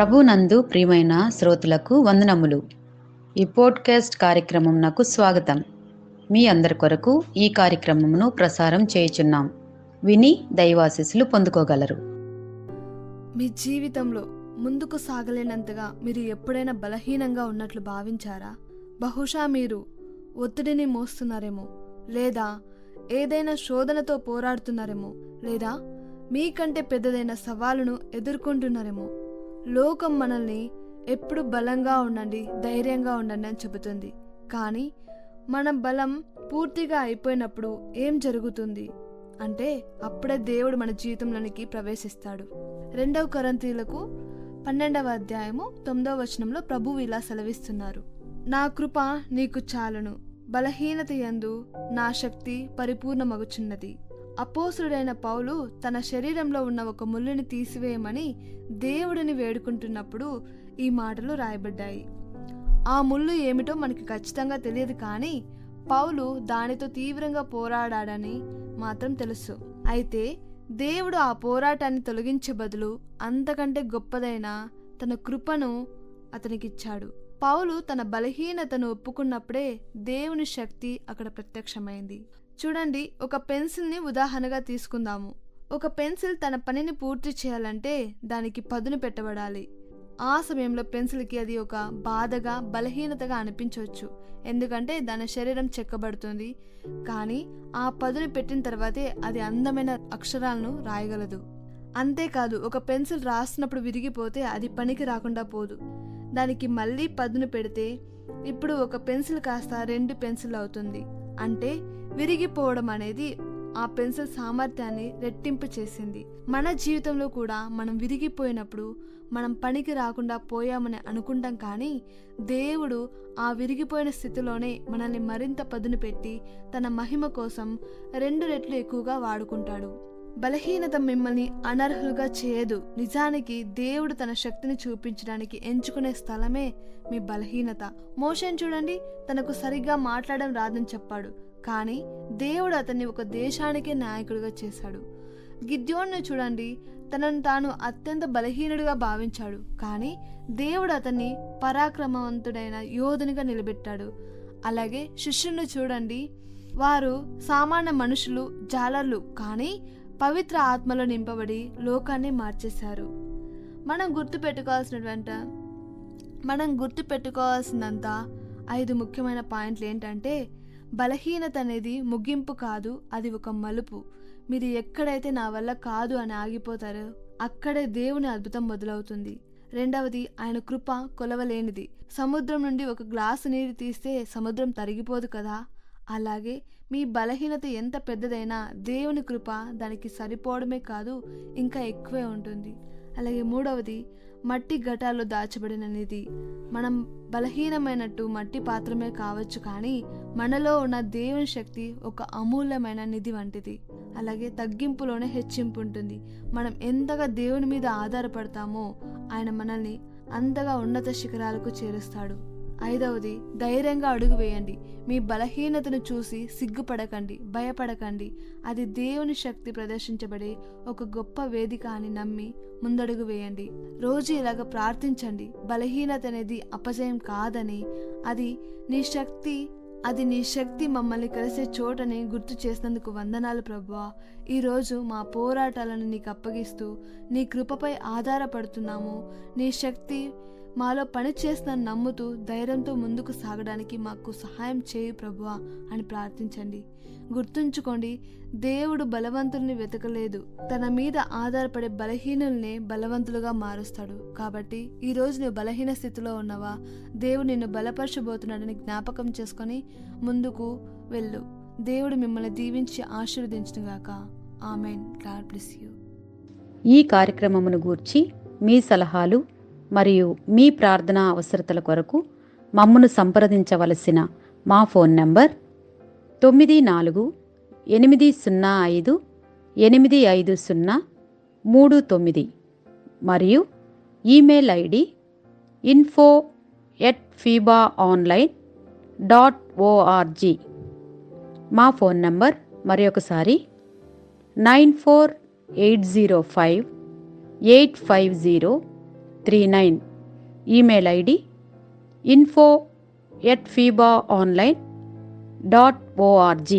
ప్రభునందు ప్రియమైన శ్రోతలకు వందనములు. ఈ పోడ్కాస్ట్ కార్యక్రమం నాకు స్వాగతం. మీ అందరి కొరకు ఈ కార్యక్రమమును ప్రసారం చేయుచున్నాం. విని దైవాశీస్సులు పొందుకోగలరు. మీ జీవితంలో ముందుకు సాగలేనంతగా మీరు ఎప్పుడైనా బలహీనంగా ఉన్నట్లు భావించారా? బహుశా మీరు ఒత్తిడిని మోస్తున్నారేమో, లేదా ఏదైనా శోధనతో పోరాడుతున్నారేమో, లేదా మీకంటే పెద్దదైన సవాలును ఎదుర్కొంటున్నారేమో. లోకం మనల్ని ఎప్పుడు బలంగా ఉండండి, ధైర్యంగా ఉండండి అని చెబుతుంది. కానీ మన బలం పూర్తిగా అయిపోయినప్పుడు ఏం జరుగుతుంది అంటే అప్పుడే దేవుడు మన జీవితంలోనికి ప్రవేశిస్తాడు. 2 కొరింథీయులకు 12వ అధ్యాయము 9వ వచనంలో ప్రభువు ఇలా సెలవిస్తున్నారు: నా కృప నీకు చాలును, బలహీనత యందు నా శక్తి పరిపూర్ణమగుచున్నది. అపోస్తుడైన పౌలు తన శరీరంలో ఉన్న ఒక ముళ్ళుని తీసివేయమని దేవుడిని వేడుకుంటున్నప్పుడు ఈ మాటలు రాయబడ్డాయి. ఆ ముళ్ళు ఏమిటో మనకి ఖచ్చితంగా తెలియదు, కానీ పౌలు దానితో తీవ్రంగా పోరాడాడని మాత్రం తెలుసు. అయితే దేవుడు ఆ పోరాటాన్ని తొలగించే బదులు అంతకంటే గొప్పదైన తన కృపను అతనికిచ్చాడు. పౌలు తన బలహీనతను ఒప్పుకున్నప్పుడే దేవుని శక్తి అక్కడ ప్రత్యక్షమైంది. చూడండి, ఒక పెన్సిల్ని ఉదాహరణగా తీసుకుందాము. ఒక పెన్సిల్ తన పనిని పూర్తి చేయాలంటే దానికి పదును పెట్టబడాలి. ఆ సమయంలో పెన్సిల్కి అది ఒక బాధగా, బలహీనతగా అనిపించవచ్చు, ఎందుకంటే దాని శరీరం చెక్కబడుతుంది. కానీ ఆ పదును పెట్టిన తర్వాతే అది అందమైన అక్షరాలను రాయగలదు. అంతేకాదు, ఒక పెన్సిల్ రాస్తున్నప్పుడు విరిగిపోతే అది పనికి రాకుండా పోదు. దానికి మళ్ళీ పదును పెడితే ఇప్పుడు ఒక పెన్సిల్ కాస్త 2 పెన్సిల్ అవుతుంది. అంటే విరిగిపోవడం అనేది ఆ పెన్సిల్ సామర్థ్యాన్ని రెట్టింపు చేసింది. మన జీవితంలో కూడా మనం విరిగిపోయినప్పుడు మనం పనికి రాకుండా పోయామని అనుకుంటాం, కానీ దేవుడు ఆ విరిగిపోయిన స్థితిలోనే మనల్ని మరింత పదును పెట్టి తన మహిమ కోసం 2 రెట్లు ఎక్కువగా వాడుకుంటాడు. బలహీనత మిమ్మల్ని అనర్హులుగా చేయదు. నిజానికి దేవుడు తన శక్తిని చూపించడానికి ఎంచుకునే స్థలమే మీ బలహీనత. మోషేను చూడండి, తనకు సరిగ్గా మాట్లాడడం రాదని చెప్పాడు, కానీ దేవుడు అతన్ని ఒక దేశానికే నాయకుడిగా చేశాడు. గిద్యోనును చూడండి, తనను తాను అత్యంత బలహీనుడిగా భావించాడు, కానీ దేవుడు అతన్ని పరాక్రమవంతుడైన యోధునిగా నిలబెట్టాడు. అలాగే శిష్యులను చూడండి, వారు సామాన్య మనుషులు, జాలర్లు, కానీ పవిత్ర ఆత్మలో నింపబడి లోకాన్ని మార్చేశారు. మనం గుర్తుపెట్టుకోవాల్సినంత 5 ముఖ్యమైన పాయింట్లు ఏంటంటే, బలహీనత అనేది ముగింపు కాదు, అది ఒక మలుపు. మీరు ఎక్కడైతే నా వల్ల కాదు అని ఆగిపోతారో అక్కడే దేవుని అద్భుతం మొదలవుతుంది. 2వది, ఆయన కృప కొలవలేనిది. సముద్రం నుండి ఒక గ్లాసు నీరు తీస్తే సముద్రం తరిగిపోదు కదా, అలాగే మీ బలహీనత ఎంత పెద్దదైనా దేవుని కృప దానికి సరిపోవడమే కాదు, ఇంకా ఎక్కువే ఉంటుంది. అలాగే 3వది, మట్టి ఘటాల్లో దాచబడిన నిధి. మనం బలహీనమైనట్టు మట్టి పాత్రమే కావచ్చు, కానీ మనలో ఉన్న దేవుని శక్తి ఒక అమూల్యమైన నిధి వంటిది. అలాగే తగ్గింపులోనే హెచ్చింపు ఉంటుంది. మనం ఎంతగా దేవుని మీద ఆధారపడతామో ఆయన మనల్ని అంతగా ఉన్నత శిఖరాలకు చేరుస్తాడు. 5వది, ధైర్యంగా అడుగు వేయండి. మీ బలహీనతను చూసి సిగ్గుపడకండి, భయపడకండి. అది దేవుని శక్తి ప్రదర్శించబడే ఒక గొప్ప వేదిక అని నమ్మి ముందడుగు వేయండి. రోజు ఇలాగ ప్రార్థించండి. బలహీనత అనేది అపజయం కాదని, అది నీ శక్తి మమ్మల్ని కలిసే చోటని గుర్తు చేసినందుకు వందనాలు ప్రభువా. ఈరోజు మా పోరాటాలను నీకు అప్పగిస్తూ నీ కృపపై ఆధారపడుతున్నాము. నీ శక్తి మాలో పని చేస్తుందని నమ్ముతూ ధైర్యంతో ముందుకు సాగడానికి మాకు సహాయం చేయు ప్రభువా అని ప్రార్థించండి. గుర్తుంచుకోండి, దేవుడు బలవంతుల్ని వెతకలేదు, తన మీద ఆధారపడే బలహీనుల్నే బలవంతులుగా మారుస్తాడు. కాబట్టి ఈరోజు నువ్వు బలహీన స్థితిలో ఉన్నావా, దేవుడు నిన్ను బలపరచబోతున్నాడని జ్ఞాపకం చేసుకొని ముందుకు వెళ్ళు. దేవుడు మిమ్మల్ని దీవించి ఆశీర్వదించునుగాక. ఆమెన్. God bless you. ఈ కార్యక్రమమును గూర్చి మీ సలహాలు మరియు మీ ప్రార్థనా అవసరతల కొరకు మమ్మను సంప్రదించవలసిన మా ఫోన్ నంబర్ 9485585039 మరియు ఈమెయిల్ ఐడి info@fibaonline.org. మా ఫోన్ నంబర్ మరొకసారి 94805850 39. Email ID info@fibaonline.org.